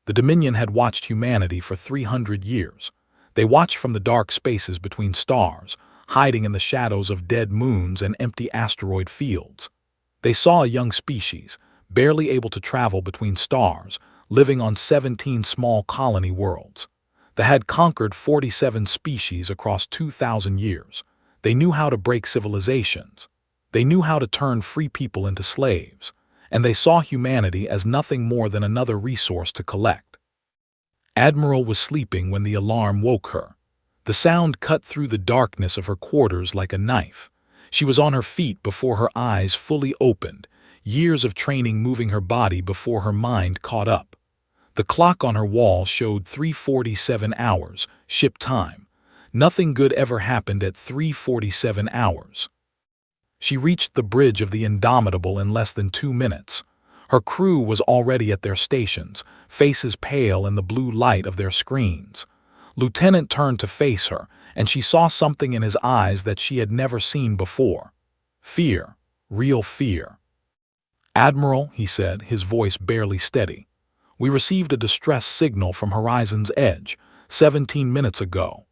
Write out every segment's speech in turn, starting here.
The Dominion had watched humanity for 300 years. They watched from the dark spaces between stars, hiding in the shadows of dead moons and empty asteroid fields. They saw a young species, barely able to travel between stars, living on 17 small colony worlds. They had conquered 47 species across 2,000 years. They knew how to break civilizations. They knew how to turn free people into slaves. And they saw humanity as nothing more than another resource to collect. Admiral was sleeping when the alarm woke her. The sound cut through the darkness of her quarters like a knife. She was on her feet before her eyes fully opened, years of training moving her body before her mind caught up. The clock on her wall showed 3:47 hours, ship time. Nothing good ever happened at 3:47 hours. She reached the bridge of the Indomitable in less than 2 minutes. Her crew was already at their stations, faces pale in the blue light of their screens. Lieutenant turned to face her, and she saw something in his eyes that she had never seen before. Fear, real fear. "Admiral," he said, his voice barely steady, "we received a distress signal from Horizon's Edge, 17 minutes ago."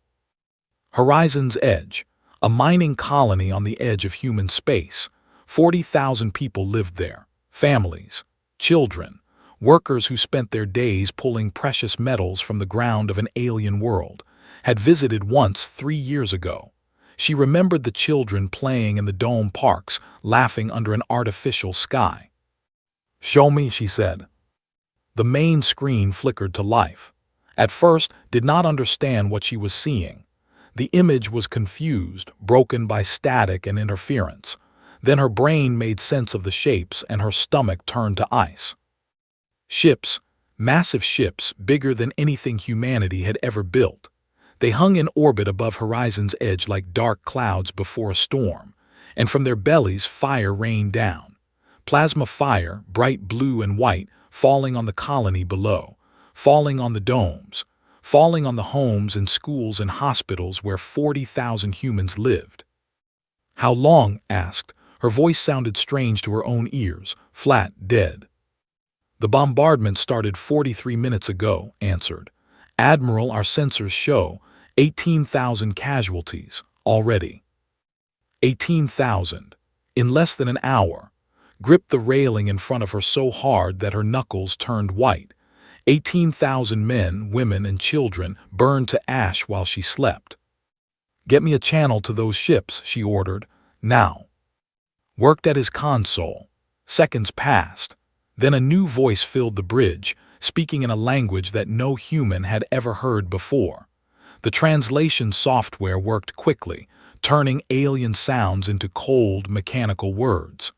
Horizon's Edge, a mining colony on the edge of human space. 40,000 people lived there, families, children, workers who spent their days pulling precious metals from the ground of an alien world, had visited once 3 years ago. She remembered the children playing in the dome parks, laughing under an artificial sky. "Show me," she said. The main screen flickered to life. At first, did not understand what she was seeing. The image was confused, broken by static and interference. Then her brain made sense of the shapes and her stomach turned to ice. Ships, massive ships, bigger than anything humanity had ever built. They hung in orbit above Horizon's Edge like dark clouds before a storm, and from their bellies fire rained down. Plasma fire, bright blue and white, falling on the colony below, falling on the domes, falling on the homes and schools and hospitals where 40,000 humans lived. "How long?" asked. Her voice sounded strange to her own ears, flat, dead. "The bombardment started 43 minutes ago," answered. "Admiral, our sensors show 18,000 casualties already." 18,000. In less than an hour. Gripped the railing in front of her so hard that her knuckles turned white. 18,000 men, women, and children burned to ash while she slept. "Get me a channel to those ships," she ordered. "Now." Worked at his console. Seconds passed. Then a new voice filled the bridge, speaking in a language that no human had ever heard before. The translation software worked quickly, turning alien sounds into cold, mechanical words.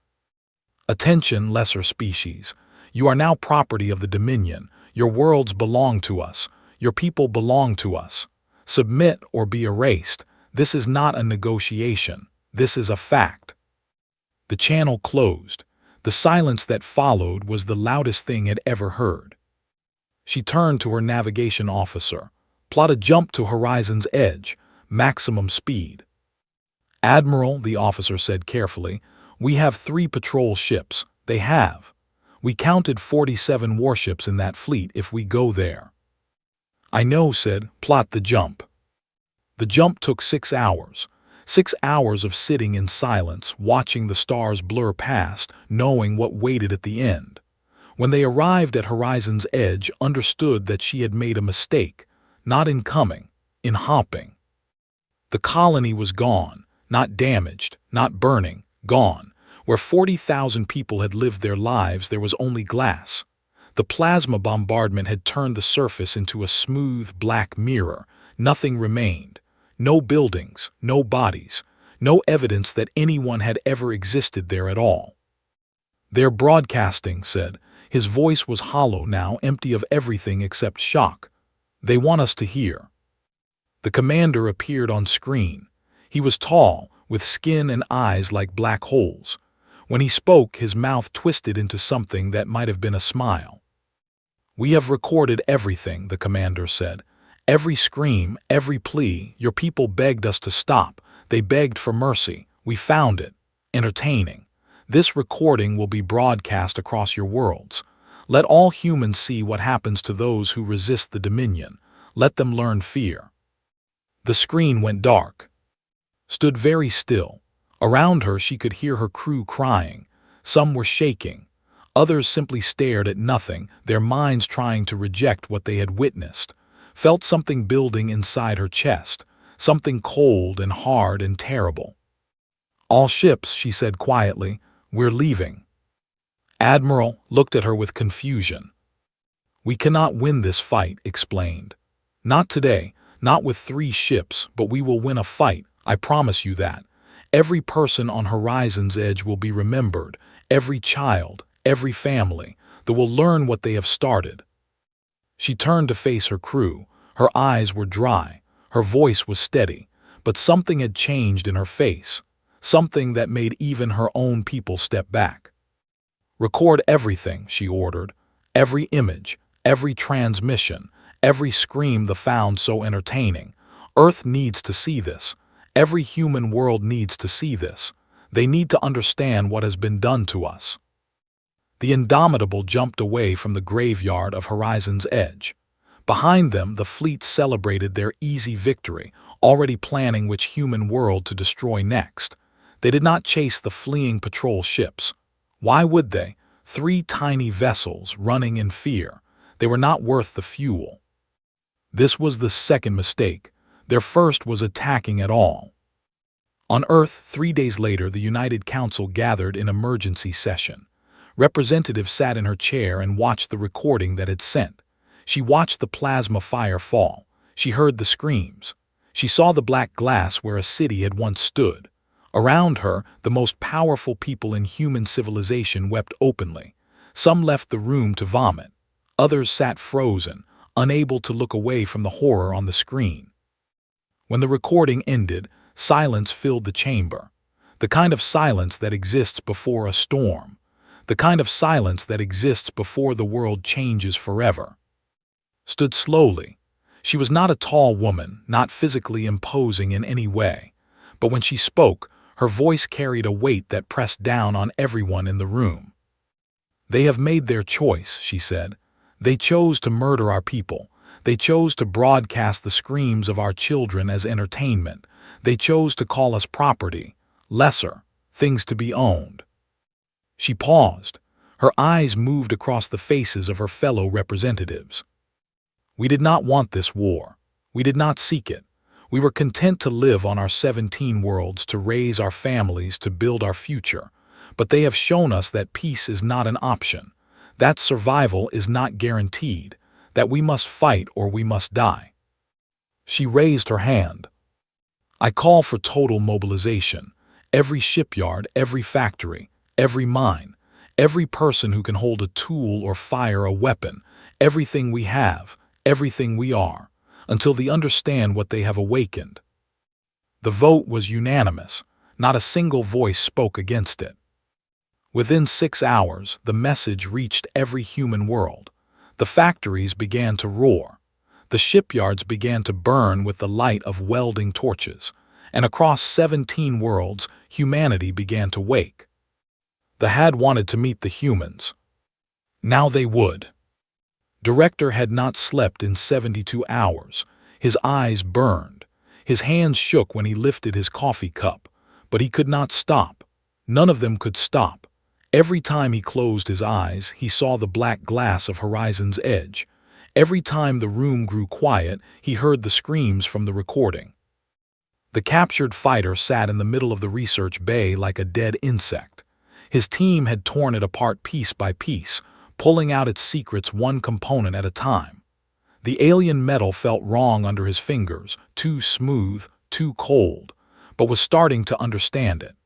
"Attention, lesser species. You are now property of the Dominion. Your worlds belong to us. Your people belong to us. Submit or be erased. This is not a negotiation. This is a fact." The channel closed. The silence that followed was the loudest thing had ever heard. She turned to her navigation officer. "Plot a jump to Horizon's Edge. Maximum speed." "Admiral," the officer said carefully, "we have 3 patrol ships. They have. We counted 47 warships in that fleet if we go there." "I know," said, "plot the jump." The jump took 6 hours. 6 hours of sitting in silence, watching the stars blur past, knowing what waited at the end. When they arrived at Horizon's Edge, understood that she had made a mistake, not in coming, in hopping. The colony was gone, not damaged, not burning, gone. Where 40,000 people had lived their lives, there was only glass. The plasma bombardment had turned the surface into a smooth, black mirror. Nothing remained. No buildings, no bodies, no evidence that anyone had ever existed there at all. "They're broadcasting," said. His voice was hollow now, empty of everything except shock. "They want us to hear." The commander appeared on screen. He was tall, with skin and eyes like black holes. When he spoke, his mouth twisted into something that might have been a smile. "We have recorded everything," the commander said. "Every scream, every plea. Your people begged us to stop. They begged for mercy. We found it. Entertaining. This recording will be broadcast across your worlds. Let all humans see what happens to those who resist the dominion. Let them learn fear. The screen went dark. Stood very still. Around her she could hear her crew crying. Some were shaking. Others simply stared at nothing, their minds trying to reject what they had witnessed. Felt something building inside her chest, something cold and hard and terrible. "All ships," she said quietly, "we're leaving." Admiral looked at her with confusion. "We cannot win this fight," explained. "Not today, not with 3 ships, but we will win a fight, I promise you that. Every person on Horizon's Edge will be remembered, every child, every family, that will learn what they have started." She turned to face her crew. Her eyes were dry, her voice was steady, but something had changed in her face, something that made even her own people step back. "Record everything," she ordered. "Every image, every transmission, every scream they found so entertaining. Earth needs to see this. Every human world needs to see this. They need to understand what has been done to us." The Indomitable jumped away from the graveyard of Horizon's Edge. Behind them, the fleet celebrated their easy victory, already planning which human world to destroy next. They did not chase the fleeing patrol ships. Why would they? 3 tiny vessels running in fear. They were not worth the fuel. This was the second mistake. Their first was attacking at all. On Earth, 3 days later, the United Council gathered in emergency session. Representative sat in her chair and watched the recording that had sent. She watched the plasma fire fall. She heard the screams. She saw the black glass where a city had once stood. Around her, the most powerful people in human civilization wept openly. Some left the room to vomit. Others sat frozen, unable to look away from the horror on the screen. When the recording ended, silence filled the chamber. The kind of silence that exists before a storm. The kind of silence that exists before the world changes forever. Stood slowly. She was not a tall woman, not physically imposing in any way. But when she spoke, her voice carried a weight that pressed down on everyone in the room. "They have made their choice," she said. "They chose to murder our people. They chose to broadcast the screams of our children as entertainment. They chose to call us property, lesser, things to be owned." She paused. Her eyes moved across the faces of her fellow representatives. "We did not want this war. We did not seek it. We were content to live on our 17 worlds, to raise our families, to build our future. But they have shown us that peace is not an option, that survival is not guaranteed, that we must fight or we must die." She raised her hand. "I call for total mobilization. Every shipyard, every factory, every mine, every person who can hold a tool or fire a weapon, everything we have, everything we are, until they understand what they have awakened." The vote was unanimous. Not a single voice spoke against it. Within 6 hours, the message reached every human world. The factories began to roar. The shipyards began to burn with the light of welding torches. And across 17 worlds, humanity began to wake. The had wanted to meet the humans. Now they would. Director had not slept in 72 hours. His eyes burned. His hands shook when he lifted his coffee cup. But he could not stop. None of them could stop. Every time he closed his eyes, he saw the black glass of Horizon's Edge. Every time the room grew quiet, he heard the screams from the recording. The captured fighter sat in the middle of the research bay like a dead insect. His team had torn it apart piece by piece, pulling out its secrets one component at a time. The alien metal felt wrong under his fingers, too smooth, too cold, but was starting to understand it.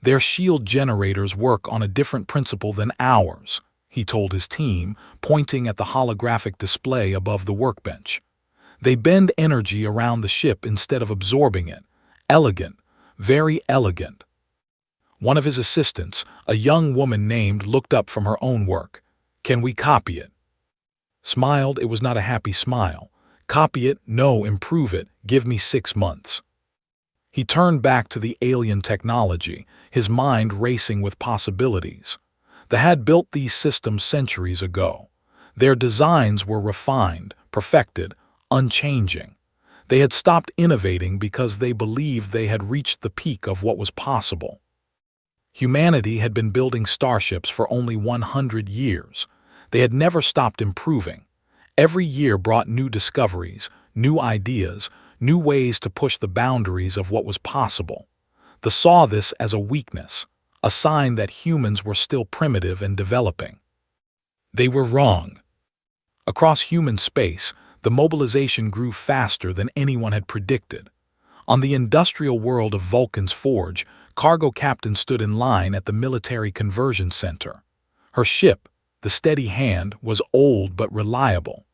"Their shield generators work on a different principle than ours," he told his team, pointing at the holographic display above the workbench. "They bend energy around the ship instead of absorbing it. Elegant, very elegant." One of his assistants, a young woman named, looked up from her own work. "Can we copy it?" Smiled. It was not a happy smile. "Copy it? No, improve it. Give me 6 months." He turned back to the alien technology, his mind racing with possibilities. They had built these systems centuries ago. Their designs were refined, perfected, unchanging. They had stopped innovating because they believed they had reached the peak of what was possible. Humanity had been building starships for only 100 years. They had never stopped improving. Every year brought new discoveries, new ideas, new ways to push the boundaries of what was possible. They saw this as a weakness, a sign that humans were still primitive and developing. They were wrong. Across human space, the mobilization grew faster than anyone had predicted. On the industrial world of Vulcan's Forge, cargo captain stood in line at the military conversion center. Her ship, the Steady Hand, was old but reliable.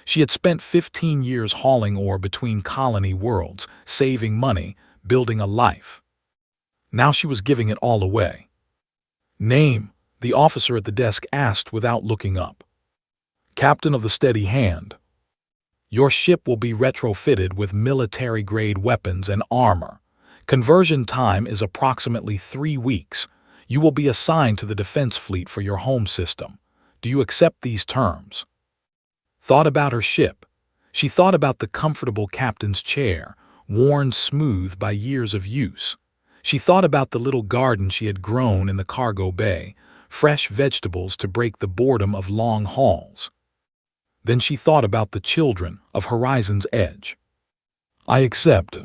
She had spent 15 years hauling ore between colony worlds, saving money, building a life. Now she was giving it all away. "Name," the officer at the desk asked without looking up. "Captain of the Steady Hand. Your ship will be retrofitted with military-grade weapons and armor. Conversion time is approximately 3 weeks. You will be assigned to the defense fleet for your home system. Do you accept these terms?" Thought about her ship. She thought about the comfortable captain's chair, worn smooth by years of use. She thought about the little garden she had grown in the cargo bay, fresh vegetables to break the boredom of long hauls. Then she thought about the children of Horizon's Edge. "I accept."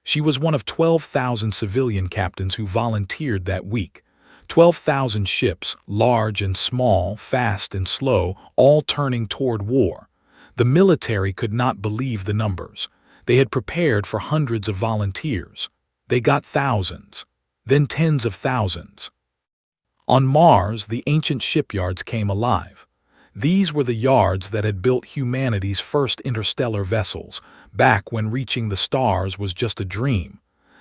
She was one of 12,000 civilian captains who volunteered that week. 12,000 ships, large and small, fast and slow, all turning toward war. The military could not believe the numbers. They had prepared for hundreds of volunteers. They got thousands, then tens of thousands. On Mars, the ancient shipyards came alive. These were the yards that had built humanity's first interstellar vessels, back when reaching the stars was just a dream.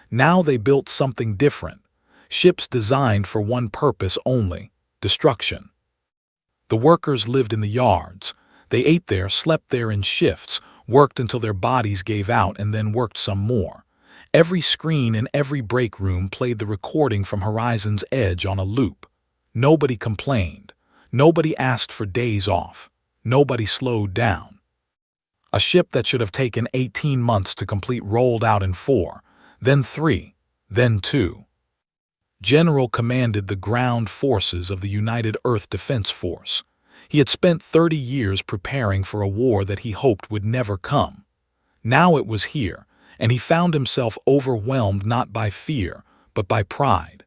Now they built something different. Ships designed for one purpose only: destruction. The workers lived in the yards. They ate there, slept there in shifts, worked until their bodies gave out, and then worked some more. Every screen in every break room played the recording from Horizon's Edge on a loop. Nobody complained. Nobody asked for days off. Nobody slowed down. A ship that should have taken 18 months to complete rolled out in 4, then 3, then 2. General commanded the ground forces of the United Earth Defense Force. He had spent 30 years preparing for a war that he hoped would never come. Now it was here, and he found himself overwhelmed not by fear, but by pride.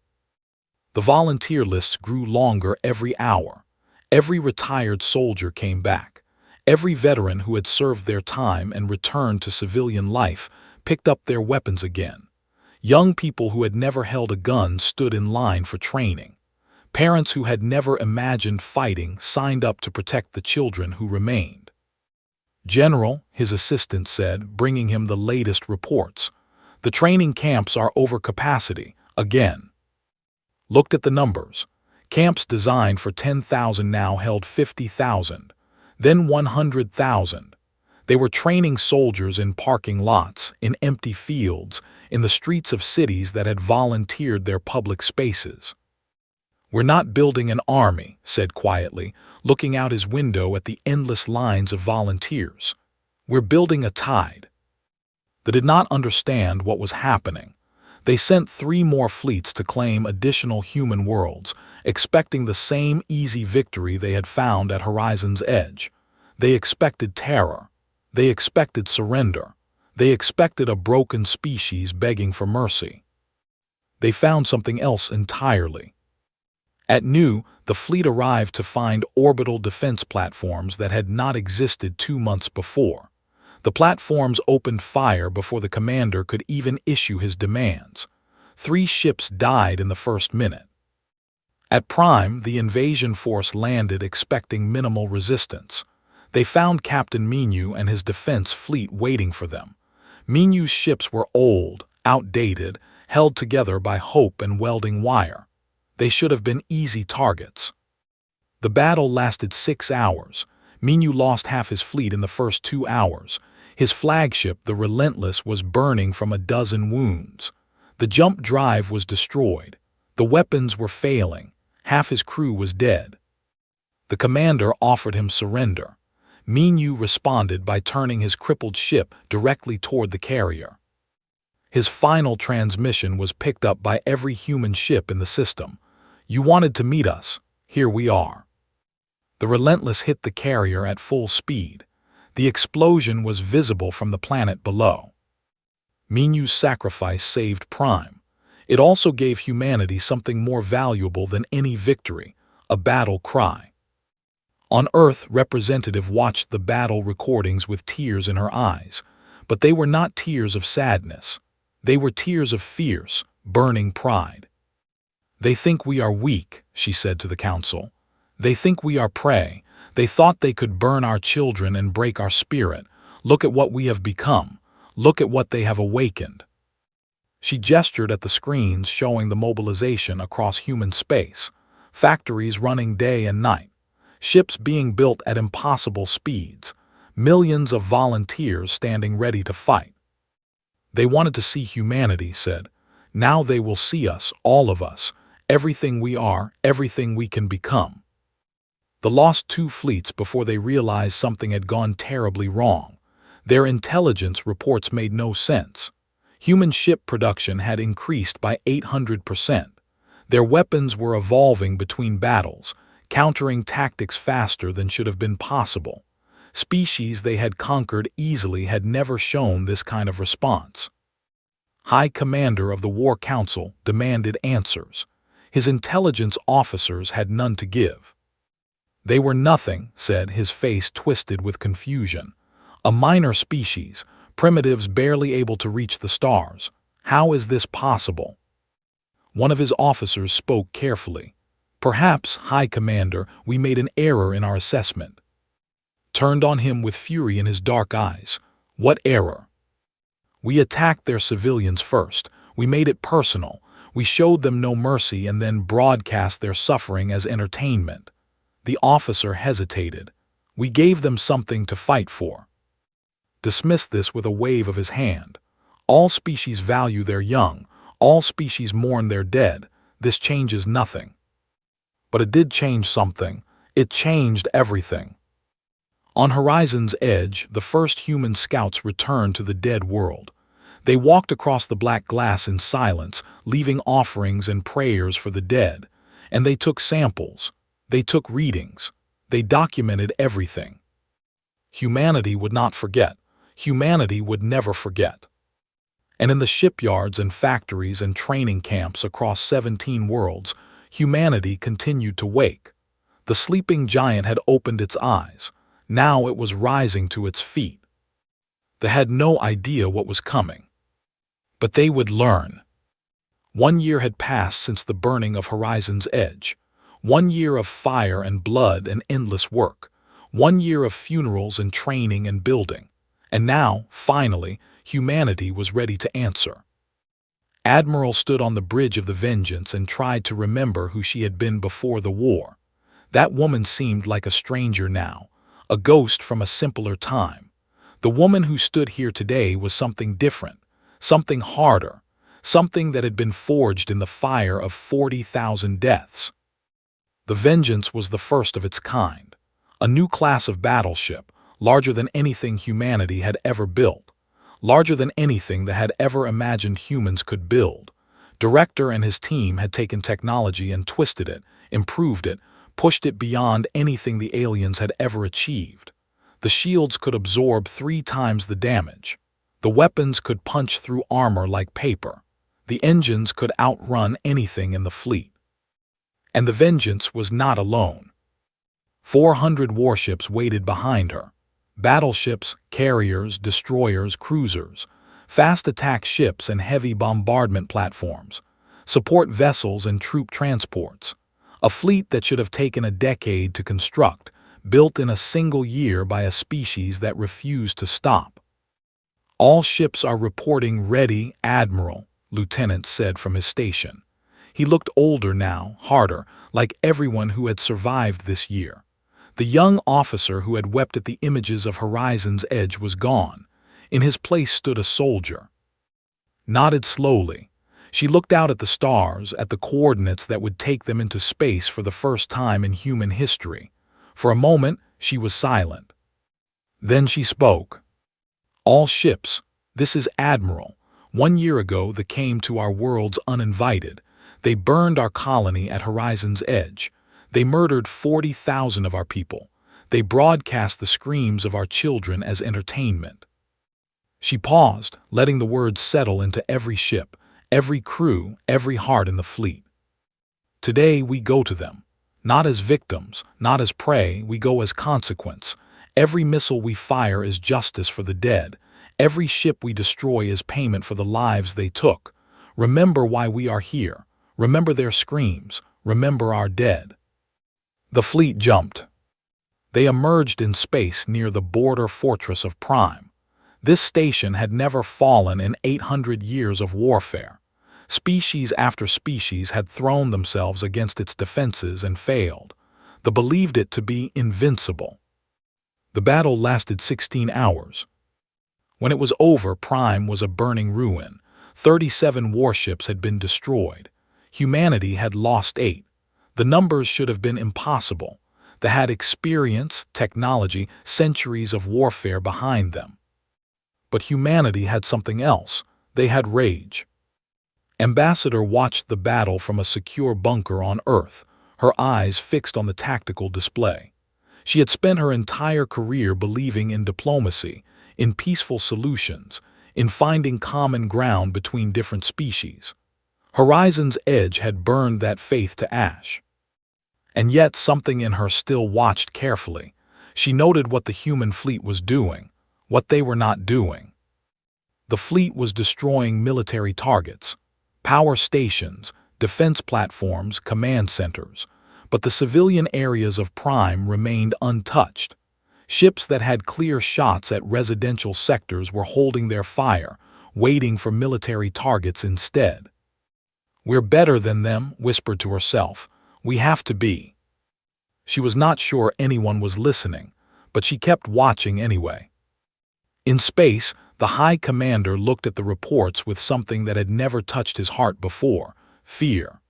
The volunteer lists grew longer every hour. Every retired soldier came back. Every veteran who had served their time and returned to civilian life picked up their weapons again. Young people who had never held a gun stood in line for training. Parents who had never imagined fighting signed up to protect the children who remained. "General," his assistant said, bringing him the latest reports, "the training camps are over capacity, again." Looked at the numbers. Camps designed for 10,000 now held 50,000, then 100,000. They were training soldiers in parking lots, in empty fields, in the streets of cities that had volunteered their public spaces. "We're not building an army," said quietly, looking out his window at the endless lines of volunteers. "We're building a tide." They did not understand what was happening. They sent 3 more fleets to claim additional human worlds, expecting the same easy victory they had found at Horizon's Edge. They expected terror. They expected surrender. They expected a broken species begging for mercy. They found something else entirely. At noon, the fleet arrived to find orbital defense platforms that had not existed 2 months before. The platforms opened fire before the commander could even issue his demands. 3 ships died in the first minute. At Prime, the invasion force landed expecting minimal resistance. They found Captain Minu and his defense fleet waiting for them. Minu's ships were old, outdated, held together by hope and welding wire. They should have been easy targets. The battle lasted 6 hours. Minu lost half his fleet in the first 2 hours. His flagship, the Relentless, was burning from a dozen wounds. The jump drive was destroyed. The weapons were failing. Half his crew was dead. The commander offered him surrender. Minyu responded by turning his crippled ship directly toward the carrier. His final transmission was picked up by every human ship in the system. "You wanted to meet us. Here we are." The Relentless hit the carrier at full speed. The explosion was visible from the planet below. Minyu's sacrifice saved Prime. It also gave humanity something more valuable than any victory, a battle cry. On Earth, Representative watched the battle recordings with tears in her eyes, but they were not tears of sadness. They were tears of fierce, burning pride. "They think we are weak," she said to the council. "They think we are prey. They thought they could burn our children and break our spirit. Look at what we have become. Look at what they have awakened." She gestured at the screens showing the mobilization across human space, factories running day and night, ships being built at impossible speeds, millions of volunteers standing ready to fight. "They wanted to see humanity," said. "Now they will see us, all of us, everything we are, everything we can become." They lost 2 fleets before they realized something had gone terribly wrong. Their intelligence reports made no sense. Human ship production had increased by 800%. Their weapons were evolving between battles, countering tactics faster than should have been possible. Species they had conquered easily had never shown this kind of response. High Commander of the War Council demanded answers. His intelligence officers had none to give. "They were nothing," said, his face twisted with confusion. "A minor species, primitives barely able to reach the stars. How is this possible?" One of his officers spoke carefully. "Perhaps, High Commander, we made an error in our assessment." Turned on him with fury in his dark eyes. "What error?" "We attacked their civilians first. We made it personal. We showed them no mercy and then broadcast their suffering as entertainment." The officer hesitated. "We gave them something to fight for." Dismissed this with a wave of his hand. "All species value their young. All species mourn their dead. This changes nothing." But it did change something. It changed everything. On Horizon's edge, the first human scouts returned to the dead world. They walked across the black glass in silence, leaving offerings and prayers for the dead. And they took samples. They took readings. They documented everything. Humanity would not forget. Humanity would never forget. And in the shipyards and factories and training camps across 17 worlds, humanity continued to wake. The sleeping giant had opened its eyes. Now it was rising to its feet. They had no idea what was coming. But they would learn. 1 year had passed since the burning of Horizon's edge. 1 year of fire and blood and endless work. 1 year of funerals and training and building. And now, finally, humanity was ready to answer. Admiral stood on the bridge of the Vengeance and tried to remember who she had been before the war. That woman seemed like a stranger now, a ghost from a simpler time. The woman who stood here today was something different, something harder, something that had been forged in the fire of 40,000 deaths. The Vengeance was the first of its kind, a new class of battleship, larger than anything humanity had ever built, larger than anything that had ever imagined humans could build. Director and his team had taken technology and twisted it, improved it, pushed it beyond anything the aliens had ever achieved. The shields could absorb 3 times the damage. The weapons could punch through armor like paper. The engines could outrun anything in the fleet. And the Vengeance was not alone. 400 warships waited behind her. Battleships, carriers, destroyers, cruisers, fast attack ships and heavy bombardment platforms, support vessels and troop transports. A fleet that should have taken a decade to construct, built in a single year by a species that refused to stop. "All ships are reporting ready, Admiral," Lieutenant said from his station. He looked older now, harder, like everyone who had survived this year. The young officer who had wept at the images of Horizon's edge was gone. In his place stood a soldier. Nodded slowly. She looked out at the stars, at the coordinates that would take them into space for the first time in human history. For a moment, she was silent. Then she spoke. "All ships, this is Admiral. 1 year ago they came to our worlds uninvited. They burned our colony at Horizon's edge. They murdered 40,000 of our people. They broadcast the screams of our children as entertainment." She paused, letting the words settle into every ship, every crew, every heart in the fleet. "Today we go to them. Not as victims, not as prey, we go as consequence. Every missile we fire is justice for the dead. Every ship we destroy is payment for the lives they took. Remember why we are here. Remember their screams. Remember our dead." The fleet jumped. They emerged in space near the border fortress of Prime. This station had never fallen in 800 years of warfare. Species after species had thrown themselves against its defenses and failed. They believed it to be invincible. The battle lasted 16 hours. When it was over, Prime was a burning ruin. 37 warships had been destroyed. Humanity had lost 8. The numbers should have been impossible. They had experience, technology, centuries of warfare behind them. But humanity had something else. They had rage. Ambassador watched the battle from a secure bunker on Earth, her eyes fixed on the tactical display. She had spent her entire career believing in diplomacy, in peaceful solutions, in finding common ground between different species. Horizon's edge had burned that faith to ash. And yet something in her still watched carefully. She noted what the human fleet was doing, what they were not doing. The fleet was destroying military targets, power stations, defense platforms, command centers, but the civilian areas of Prime remained untouched. Ships that had clear shots at residential sectors were holding their fire, waiting for military targets instead. "We're better than them," whispered to herself. "We have to be." She was not sure anyone was listening, but she kept watching anyway. In space, the High Commander looked at the reports with something that had never touched his heart before: fear.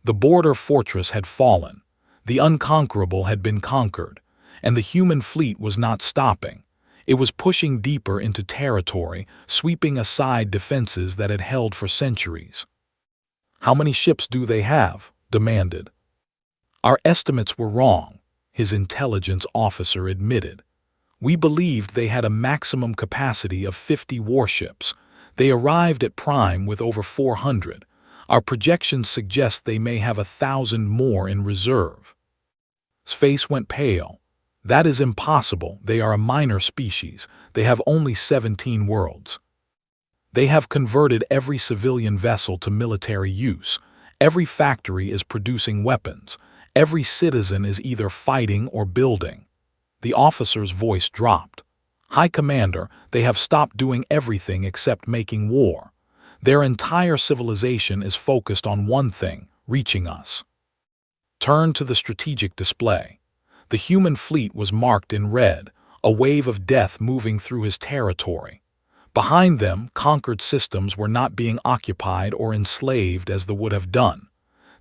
The border fortress had fallen. The unconquerable had been conquered, and the human fleet was not stopping. It was pushing deeper into territory, sweeping aside defenses that had held for centuries. "How many ships do they have?" demanded. "Our estimates were wrong," his intelligence officer admitted. "We believed they had a maximum capacity of 50 warships. They arrived at Prime with over 400. Our projections suggest they may have 1,000 more in reserve." His face went pale. "That is impossible. They are a minor species. They have only 17 worlds. They have converted every civilian vessel to military use. Every factory is producing weapons. Every citizen is either fighting or building." The officer's voice dropped. "High Commander, they have stopped doing everything except making war. Their entire civilization is focused on one thing: reaching us." Turn to the strategic display. The human fleet was marked in red, a wave of death moving through his territory. Behind them, conquered systems were not being occupied or enslaved as they would have done.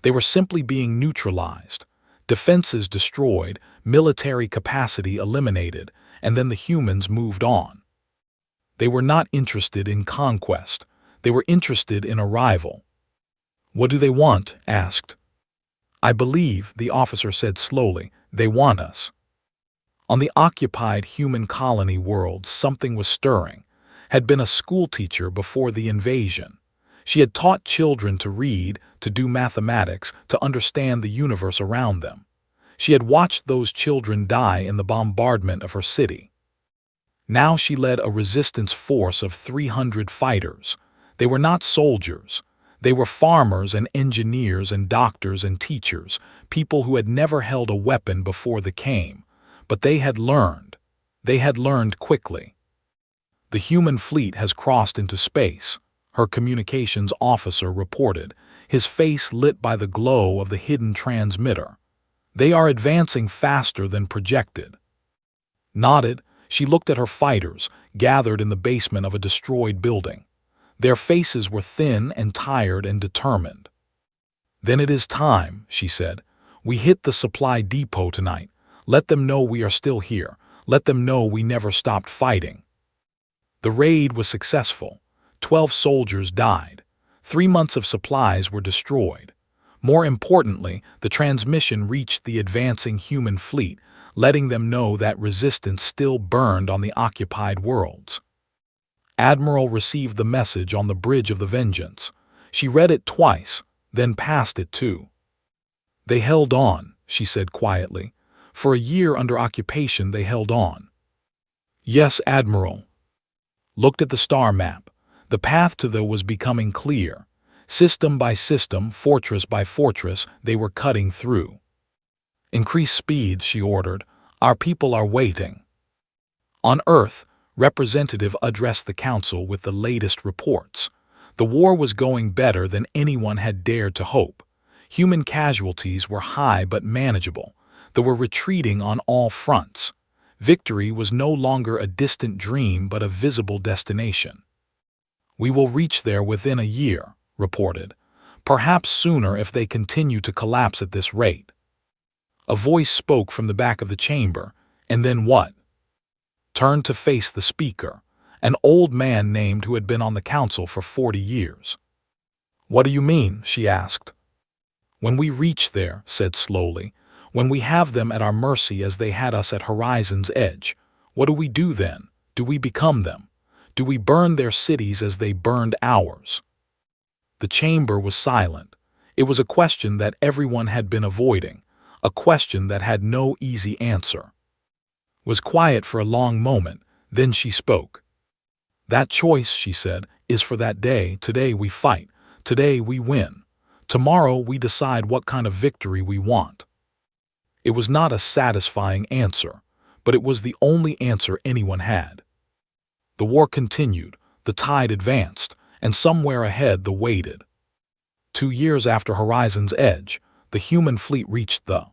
They were simply being neutralized. Defenses destroyed, military capacity eliminated, and then the humans moved on. They were not interested in conquest. They were interested in arrival. "What do they want?" asked. "I believe," the officer said slowly, "they want us." On the occupied human colony world, something was stirring. Had been a schoolteacher before the invasion. She had taught children to read, to do mathematics, to understand the universe around them. She had watched those children die in the bombardment of her city. Now she led a resistance force of 300 fighters. They were not soldiers. They were farmers and engineers and doctors and teachers, people who had never held a weapon before they came. But they had learned. They had learned quickly. "The human fleet has crossed into space," her communications officer reported, his face lit by the glow of the hidden transmitter. "They are advancing faster than projected." Nodded, she looked at her fighters, gathered in the basement of a destroyed building. Their faces were thin and tired and determined. "Then it is time," she said. "We hit the supply depot tonight. Let them know we are still here. Let them know we never stopped fighting." The raid was successful. 12 soldiers died. 3 months of supplies were destroyed. More importantly, the transmission reached the advancing human fleet, letting them know that resistance still burned on the occupied worlds. Admiral received the message on the bridge of the Vengeance. She read it twice, then passed it too. "They held on," she said quietly. "For a year under occupation they held on." "Yes, Admiral." Looked at the star map. The path to the was becoming clear. System by system, fortress by fortress, they were cutting through. "Increase speed," she ordered. "Our people are waiting." On Earth, Representative addressed the Council with the latest reports. The war was going better than anyone had dared to hope. Human casualties were high but manageable. They were retreating on all fronts. Victory was no longer a distant dream but a visible destination. "We will reach there within a year," reported. "Perhaps sooner if they continue to collapse at this rate." A voice spoke from the back of the chamber. "And then what?" Turned to face the speaker, an old man named who had been on the council for 40 years. "What do you mean?" she asked. "When we reach there," said slowly, "when we have them at our mercy as they had us at horizon's edge, what do we do then? Do we become them? Do we burn their cities as they burned ours?" The chamber was silent. It was a question that everyone had been avoiding, a question that had no easy answer. Was quiet for a long moment, then she spoke. "That choice," she said, "is for that day. Today we fight. Today we win. Tomorrow we decide what kind of victory we want." It was not a satisfying answer, but it was the only answer anyone had. The war continued, the tide advanced, and somewhere ahead the waited. 2 years after Horizon's Edge, the human fleet reached the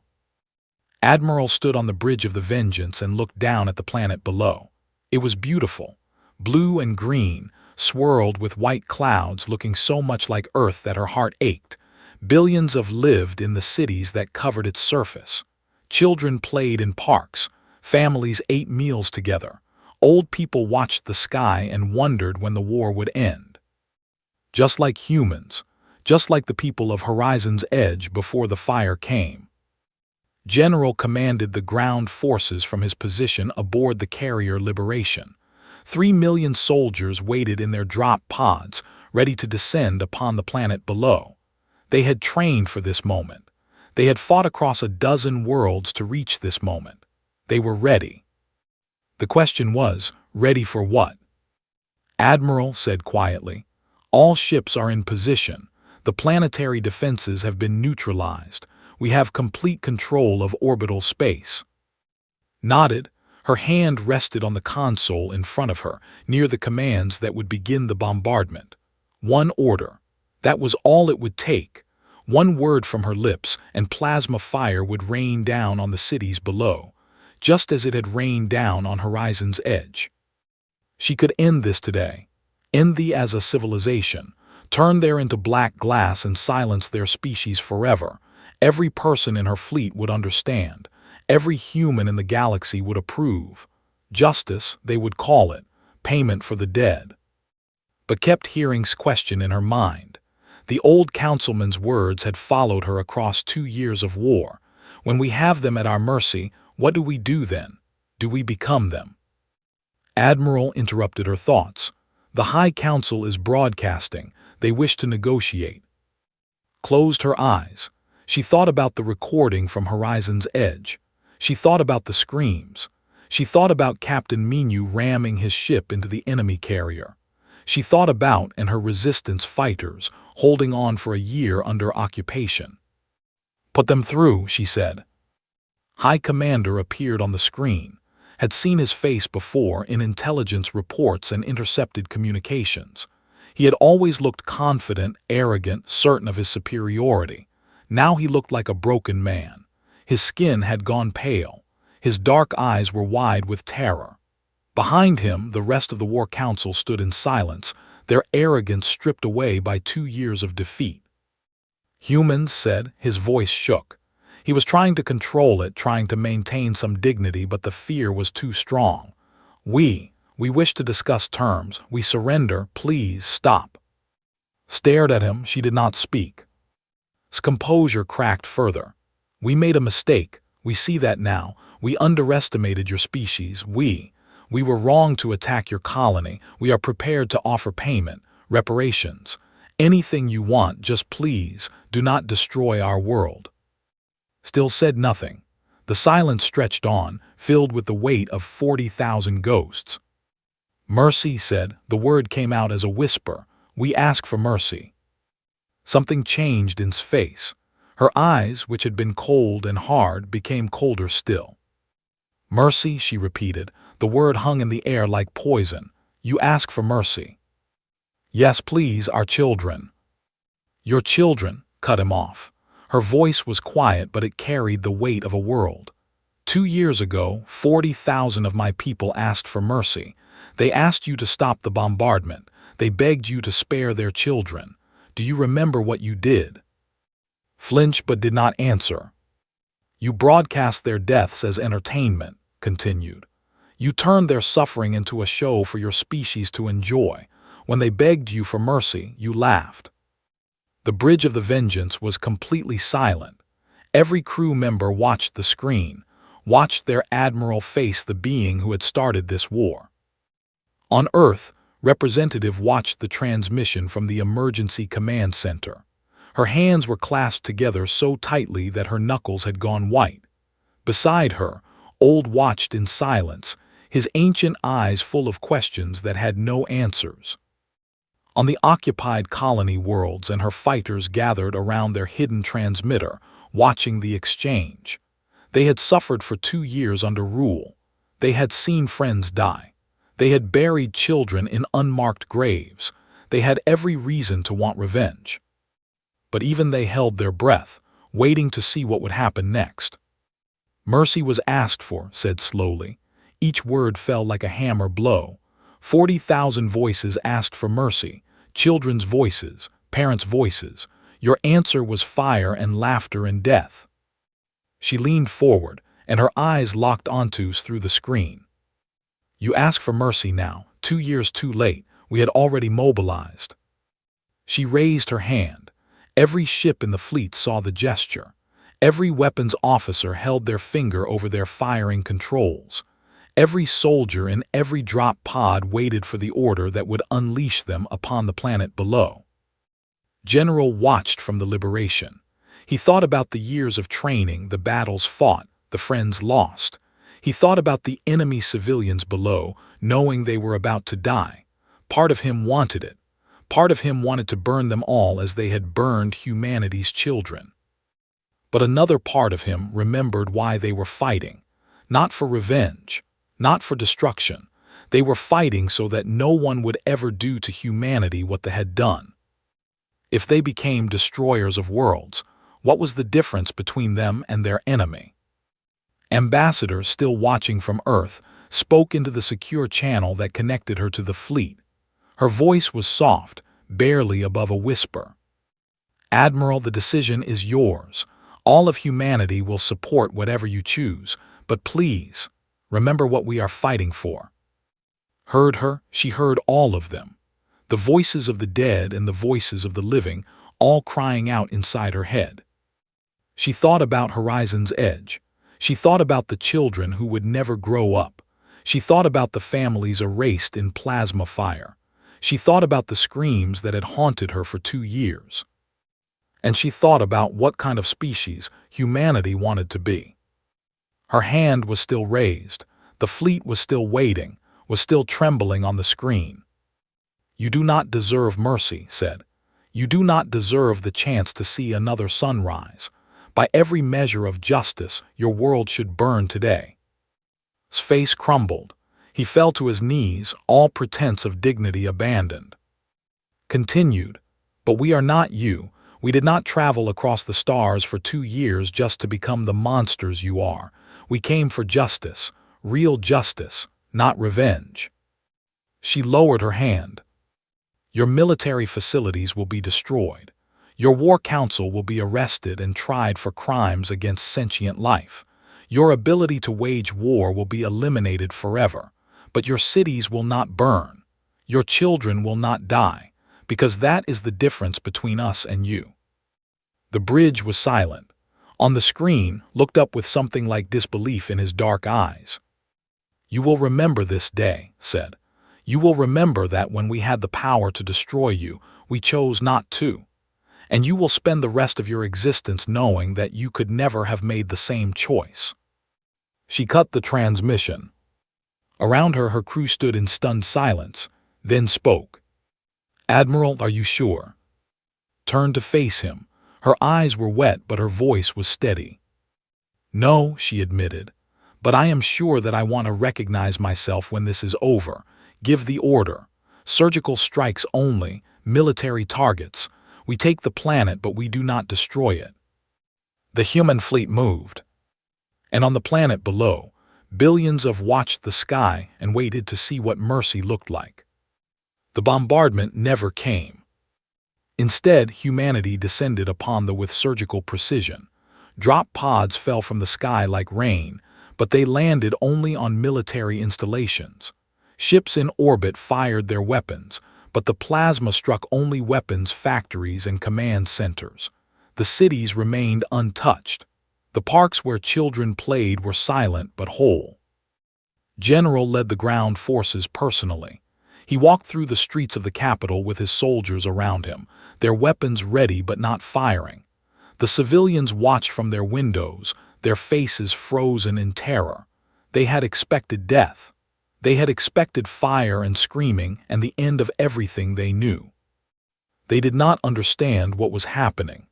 Admiral stood on the bridge of the Vengeance and looked down at the planet below. It was beautiful, blue and green, swirled with white clouds looking so much like Earth that her heart ached. Billions of lived in the cities that covered its surface. Children played in parks. Families ate meals together. Old people watched the sky and wondered when the war would end. Just like humans, just like the people of Horizon's Edge before the fire came. General commanded the ground forces from his position aboard the carrier Liberation. 3 million soldiers waited in their drop pods, ready to descend upon the planet below. They had trained for this moment. They had fought across a dozen worlds to reach this moment. They were ready. The question was, ready for what? Admiral said quietly, "All ships are in position. The planetary defenses have been neutralized. We have complete control of orbital space." Nodded, her hand rested on the console in front of her, near the commands that would begin the bombardment. One order. That was all it would take. One word from her lips, and plasma fire would rain down on the cities below, just as it had rained down on Horizon's Edge. She could end this today. End thee as a civilization. Turn there into black glass and silence their species forever. Every person in her fleet would understand. Every human in the galaxy would approve. Justice, they would call it. Payment for the dead. But kept hearing's question in her mind. The old councilman's words had followed her across 2 years of war. When we have them at our mercy, what do we do then? Do we become them? Admiral interrupted her thoughts. The High Council is broadcasting. They wish to negotiate. Closed her eyes. She thought about the recording from Horizon's Edge. She thought about the screams. She thought about Captain Minu ramming his ship into the enemy carrier. She thought about and her resistance fighters holding on for a year under occupation. "Put them through," she said. High Commander appeared on the screen, had seen his face before in intelligence reports and intercepted communications. He had always looked confident, arrogant, certain of his superiority. Now he looked like a broken man. His skin had gone pale. His dark eyes were wide with terror. Behind him, the rest of the War Council stood in silence, their arrogance stripped away by 2 years of defeat. Humans, said, his voice shook. He was trying to control it, trying to maintain some dignity, but the fear was too strong. We wish to discuss terms. We surrender. Please stop. Stared at him, she did not speak. His composure cracked further. We made a mistake. We see that now. We underestimated your species. We were wrong to attack your colony. We are prepared to offer payment, reparations. Anything you want, just please, do not destroy our world. Still said nothing. The silence stretched on, filled with the weight of 40,000 ghosts. Mercy, said, the word came out as a whisper. We ask for mercy. Something changed in his face. Her eyes, which had been cold and hard, became colder still. Mercy, she repeated. The word hung in the air like poison. You ask for mercy. Yes, please, our children. Your children, cut him off. Her voice was quiet, but it carried the weight of a world. 2 years ago, 40,000 of my people asked for mercy. They asked you to stop the bombardment. They begged you to spare their children. Do you remember what you did? Flinched but did not answer. You broadcast their deaths as entertainment, continued. You turned their suffering into a show for your species to enjoy. When they begged you for mercy, you laughed. The bridge of the vengeance was completely silent. Every crew member watched the screen, watched their admiral face the being who had started this war. On Earth, Representative watched the transmission from the emergency command center. Her hands were clasped together so tightly that her knuckles had gone white. Beside her, Old watched in silence, his ancient eyes full of questions that had no answers. On the occupied colony worlds, and her fighters gathered around their hidden transmitter, watching the exchange. They had suffered for 2 years under rule. They had seen friends die. They had buried children in unmarked graves. They had every reason to want revenge. But even they held their breath, waiting to see what would happen next. Mercy was asked for, said slowly. Each word fell like a hammer blow. 40,000 voices asked for mercy, children's voices, parents' voices. Your answer was fire and laughter and death. She leaned forward, and her eyes locked onto us through the screen. You ask for mercy now, 2 years too late. We had already mobilized. She raised her hand. Every ship in the fleet saw the gesture. Every weapons officer held their finger over their firing controls. Every soldier in every drop pod waited for the order that would unleash them upon the planet below. General watched from the liberation. He thought about the years of training, the battles fought, the friends lost. He thought about the enemy civilians below, knowing they were about to die. Part of him wanted it. Part of him wanted to burn them all as they had burned humanity's children. But another part of him remembered why they were fighting. Not for revenge, not for destruction. They were fighting so that no one would ever do to humanity what they had done. If they became destroyers of worlds, what was the difference between them and their enemy? Ambassador, still watching from Earth, spoke into the secure channel that connected her to the fleet. Her voice was soft, barely above a whisper. Admiral, the decision is yours. All of humanity will support whatever you choose, but please, remember what we are fighting for. Heard her, she heard all of them. The voices of the dead and the voices of the living, all crying out inside her head. She thought about Horizon's Edge. She thought about the children who would never grow up. She thought about the families erased in plasma fire. She thought about the screams that had haunted her for 2 years. And she thought about what kind of species humanity wanted to be. Her hand was still raised. The fleet was still waiting, was still trembling on the screen. You do not deserve mercy, said. You do not deserve the chance to see another sunrise. By every measure of justice, your world should burn today. His face crumbled. He fell to his knees, all pretense of dignity abandoned. Continued, but we are not you. We did not travel across the stars for 2 years just to become the monsters you are. We came for justice, real justice, not revenge. She lowered her hand. Your military facilities will be destroyed. Your war council will be arrested and tried for crimes against sentient life. Your ability to wage war will be eliminated forever, but your cities will not burn. Your children will not die, because that is the difference between us and you." The bridge was silent. On the screen, looked up with something like disbelief in his dark eyes. "You will remember this day," said. "You will remember that when we had the power to destroy you, we chose not to. And you will spend the rest of your existence knowing that you could never have made the same choice." She cut the transmission. Around her, her crew stood in stunned silence, then spoke. "Admiral, are you sure?" Turned to face him. Her eyes were wet, but her voice was steady. "No," she admitted, "but I am sure that I want to recognize myself when this is over. Give the order. Surgical strikes only, military targets. We take the planet, but we do not destroy it." The human fleet moved. And on the planet below, billions of watched the sky and waited to see what mercy looked like. The bombardment never came. Instead, humanity descended upon them with surgical precision. Drop pods fell from the sky like rain, but they landed only on military installations. Ships in orbit fired their weapons, but the plasma struck only weapons factories and command centers. The cities remained untouched. The parks where children played were silent but whole. General led the ground forces personally. He walked through the streets of the capital with his soldiers around him, their weapons ready but not firing. The civilians watched from their windows, their faces frozen in terror. They had expected death. They had expected fire and screaming and the end of everything they knew. They did not understand what was happening.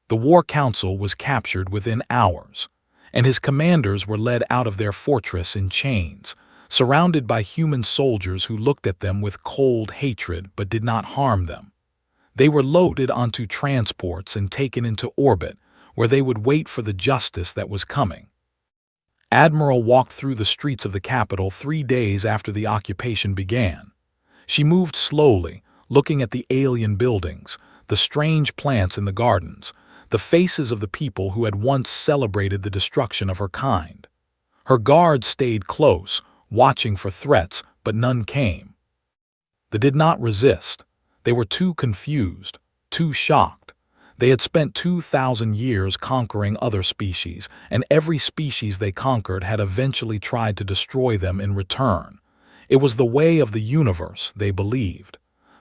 The War Council was captured within hours, and his commanders were led out of their fortress in chains, surrounded by human soldiers who looked at them with cold hatred but did not harm them. They were loaded onto transports and taken into orbit, where they would wait for the justice that was coming. Admiral walked through the streets of the capital 3 days after the occupation began. She moved slowly, looking at the alien buildings, the strange plants in the gardens, the faces of the people who had once celebrated the destruction of her kind. Her guards stayed close, watching for threats, but none came. They did not resist. They were too confused, too shocked. They had spent 2,000 years conquering other species, and every species they conquered had eventually tried to destroy them in return. It was the way of the universe, they believed.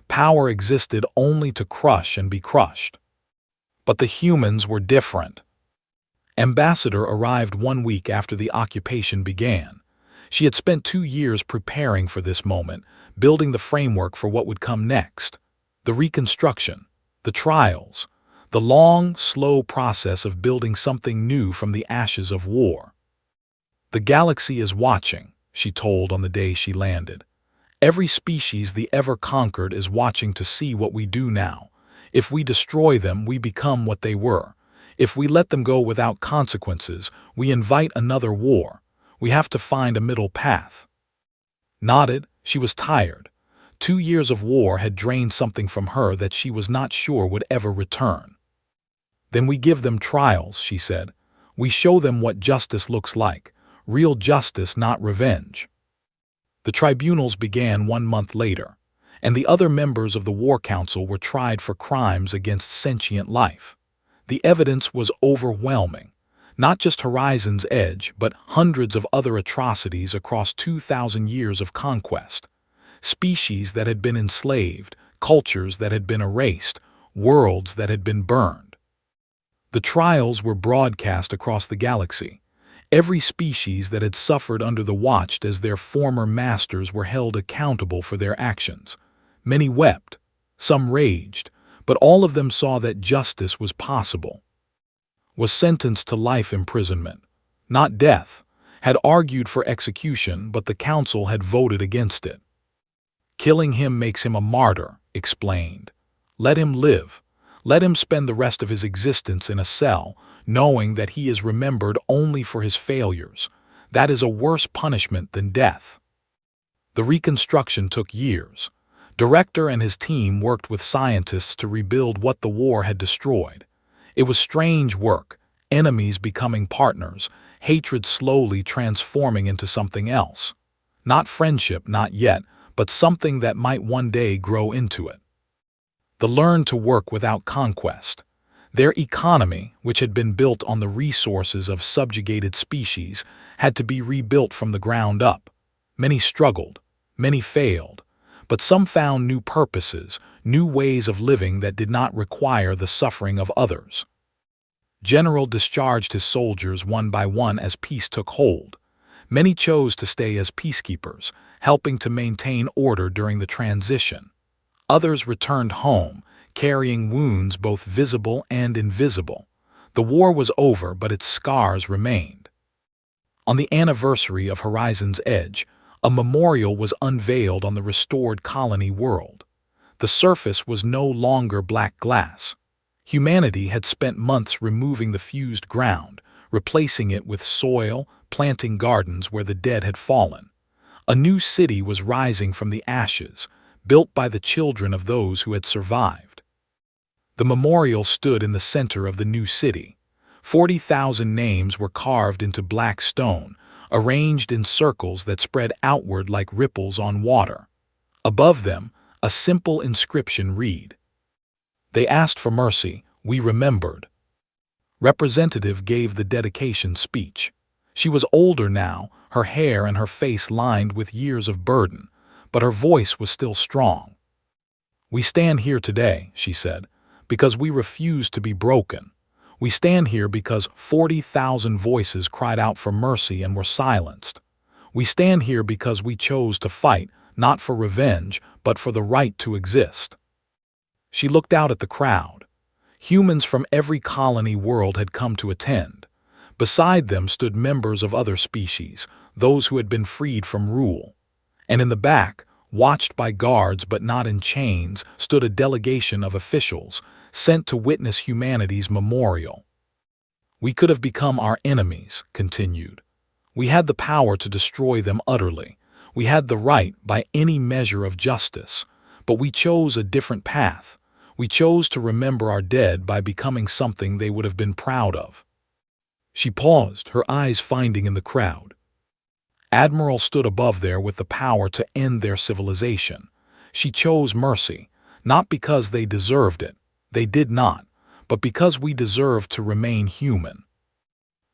Power existed only to crush and be crushed. But the humans were different. Ambassador arrived 1 week after the occupation began. She had spent 2 years preparing for this moment, building the framework for what would come next. The reconstruction, the trials, the long, slow process of building something new from the ashes of war. "The galaxy is watching," she told on the day she landed. "Every species the ever conquered is watching to see what we do now. If we destroy them, we become what they were. If we let them go without consequences, we invite another war. We have to find a middle path." Nodded, she was tired. 2 years of war had drained something from her that she was not sure would ever return. "Then we give them trials," she said. "We show them what justice looks like. Real justice, not revenge." The tribunals began 1 month later, and the other members of the War Council were tried for crimes against sentient life. The evidence was overwhelming. Not just Horizon's Edge, but hundreds of other atrocities across 2,000 years of conquest. Species that had been enslaved, cultures that had been erased, worlds that had been burned. The trials were broadcast across the galaxy. Every species that had suffered under the Watched as their former masters were held accountable for their actions. Many wept, some raged, but all of them saw that justice was possible. Was sentenced to life imprisonment, not death, had argued for execution, but the council had voted against it. "Killing him makes him a martyr," explained. "Let him live. Let him spend the rest of his existence in a cell, knowing that he is remembered only for his failures. That is a worse punishment than death." The reconstruction took years. Director and his team worked with scientists to rebuild what the war had destroyed. It was strange work, enemies becoming partners, hatred slowly transforming into something else. Not friendship, not yet, but something that might one day grow into it. They learned to work without conquest. Their economy, which had been built on the resources of subjugated species, had to be rebuilt from the ground up. Many struggled, many failed, but some found new purposes, new ways of living that did not require the suffering of others. General discharged his soldiers one by one as peace took hold. Many chose to stay as peacekeepers, helping to maintain order during the transition. Others returned home, carrying wounds both visible and invisible. The war was over, but its scars remained. On the anniversary of Horizon's Edge, a memorial was unveiled on the restored colony world. The surface was no longer black glass. Humanity had spent months removing the fused ground, replacing it with soil, planting gardens where the dead had fallen. A new city was rising from the ashes, built by the children of those who had survived. The memorial stood in the center of the new city. 40,000 names were carved into black stone, arranged in circles that spread outward like ripples on water. Above them, a simple inscription read, "They asked for mercy, we remembered." Representative gave the dedication speech. She was older now, her hair and her face lined with years of burden, but her voice was still strong. "We stand here today," she said, "because we refuse to be broken. We stand here because 40,000 voices cried out for mercy and were silenced. We stand here because we chose to fight, not for revenge, but for the right to exist." She looked out at the crowd. Humans from every colony world had come to attend. Beside them stood members of other species, those who had been freed from rule. And in the back, watched by guards but not in chains, stood a delegation of officials, sent to witness humanity's memorial. "We could have become our enemies," continued. "We had the power to destroy them utterly. We had the right by any measure of justice. But we chose a different path. We chose to remember our dead by becoming something they would have been proud of." She paused, her eyes finding in the crowd. Admiral stood above there with the power to end their civilization. She chose mercy, not because they deserved it. They did not, but because we deserved to remain human.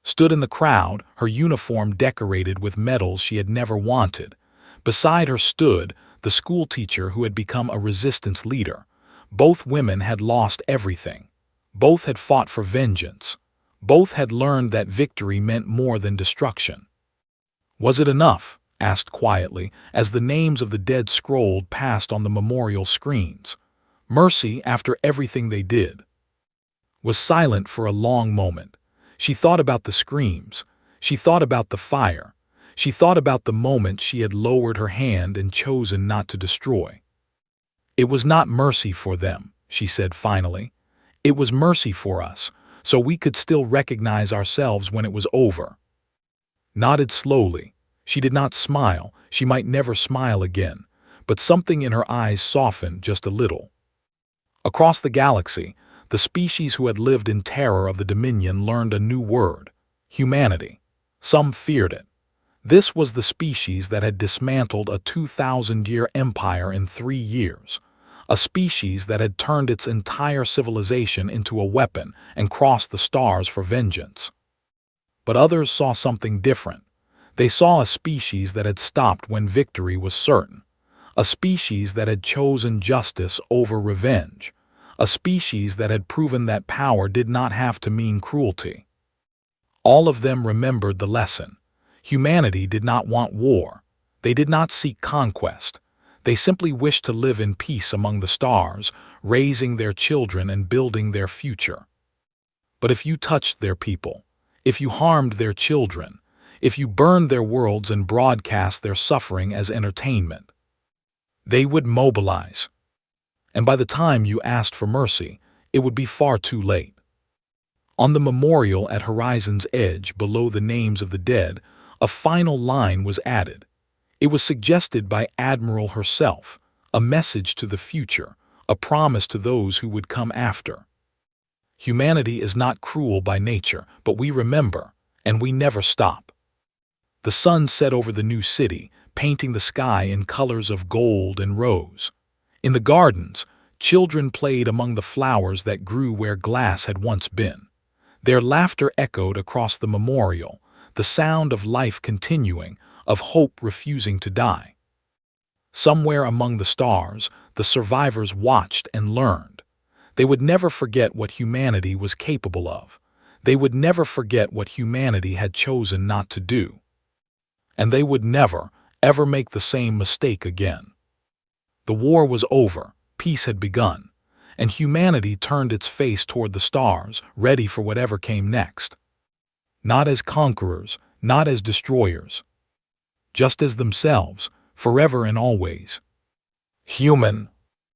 Stood in the crowd, her uniform decorated with medals she had never wanted. Beside her stood the schoolteacher who had become a resistance leader. Both women had lost everything. Both had fought for vengeance. Both had learned that victory meant more than destruction. "Was it enough?" asked quietly, as the names of the dead scrolled past on the memorial screens. Mercy, after everything they did. Was silent for a long moment. She thought about the screams. She thought about the fire. She thought about the moment she had lowered her hand and chosen not to destroy. "It was not mercy for them," she said finally. "It was mercy for us, so we could still recognize ourselves when it was over." Nodded slowly. She did not smile. She might never smile again, but something in her eyes softened just a little. Across the galaxy, the species who had lived in terror of the Dominion learned a new word: humanity. Some feared it. This was the species that had dismantled a 2,000-year empire in 3 years. A species that had turned its entire civilization into a weapon and crossed the stars for vengeance. But others saw something different. They saw a species that had stopped when victory was certain. A species that had chosen justice over revenge. A species that had proven that power did not have to mean cruelty. All of them remembered the lesson. Humanity did not want war. They did not seek conquest. They simply wished to live in peace among the stars, raising their children and building their future. But if you touched their people, if you harmed their children, if you burned their worlds and broadcast their suffering as entertainment, they would mobilize. And by the time you asked for mercy, it would be far too late. On the memorial at Horizon's Edge, below the names of the dead, a final line was added. It was suggested by Admiral herself, a message to the future, a promise to those who would come after. Humanity is not cruel by nature, but we remember, and we never stop. The sun set over the new city, painting the sky in colors of gold and rose. In the gardens, children played among the flowers that grew where glass had once been. Their laughter echoed across the memorial, the sound of life continuing, of hope refusing to die. Somewhere among the stars, the survivors watched and learned. They would never forget what humanity was capable of. They would never forget what humanity had chosen not to do. And they would never, ever make the same mistake again. The war was over, peace had begun, and humanity turned its face toward the stars, ready for whatever came next. Not as conquerors, not as destroyers. Just as themselves, forever and always. Human,